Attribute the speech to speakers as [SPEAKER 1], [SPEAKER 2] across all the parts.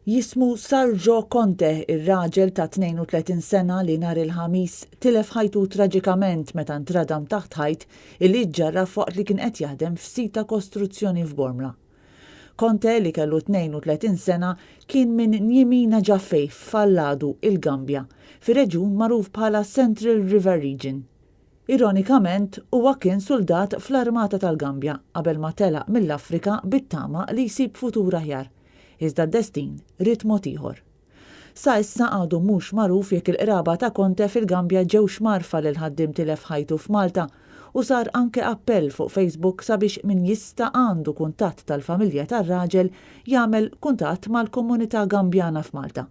[SPEAKER 1] Jismu Sarġo Conte, ir-ragel ta' 32 sena li nhar il-Hamis tilef ħajtu traġikament meta ntradam taħt ħajt illi ġġarraf waqt li kien qed jaħdem f'sita kostruzzjoni f'Bormla. Conte li kellu 32 sena kien minn Njimina Ġaffej f'Alladu il-Gambja, fir-reġjun magħruf bħala Central River Region. Ironikament, huwa kien suldat fl-Armata tal-Gambja qabel ma telaq mill-Afrika bit-tama li jsib futur aħjar. Iżda d-destin rid mod ieħor. Sa issa għadu mhux magħruf jekk il-qraba ta' Conte fil-Gambja ġewx marfa lil ħaddiem tilef ħajtu f'Malta u sar anke appell fuq Facebook sabiex min jista' għandu kuntatt tal-familja tar-raġel jagħmel kuntatt mal-komunità Gambjana f'Malta.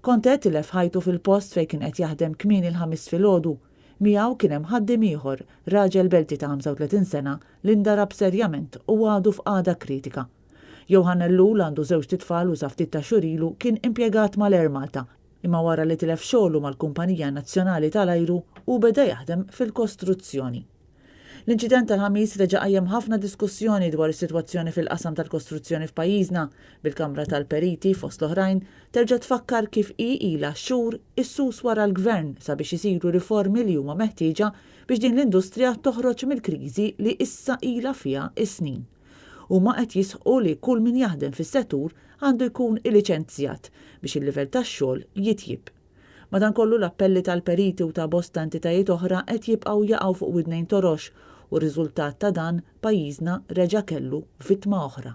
[SPEAKER 1] Conte tilef ħajtu fil-post fejn kien qed jaħdem kmieni il-ħamis filgħodu. Miegħu kien hemm ħaddiem ieħor, raġel belti ta' 35 sena li ndarab serjament u għadu f'qagħda kritika. Kellu għandu żewġ titfal u sa ftit ta' xurilu kien impjegat mal-Air Malta, imma wara li tilef xogħlu mal-Kumpanija Nazzjonali tal-Ajru u beda jaħdem fil-kostruzzjoni. L-inċident tal-Ħamis reġa' qajjem ħafna diskussjoni dwar is-sitwazzjoni fil-qasam tal-kostruzzjoni f'pajjiżna, bil-Kamra tal-Periti fost l-oħrajn terġa' tfakkar kif ilha xhur issus wara l-Gvern sabiex isiru riformi li huma meħtieġa biex din l-industrija toħroġ mill-kriżi li issa ilha fiha is-snin. Huma qed jisħqu li kull min jaħdem fis-settur għandu jkun iliċenzjat biex il-livell tax-xogħol jitjib. Madankollu l-appelli tal-periti u ta' bosta entitajiet oħra qed jibqgħu jaqgħu fuq widnejn torox u r-riżultat ta' dan pajjiżna reġa' kellu vittma oħra.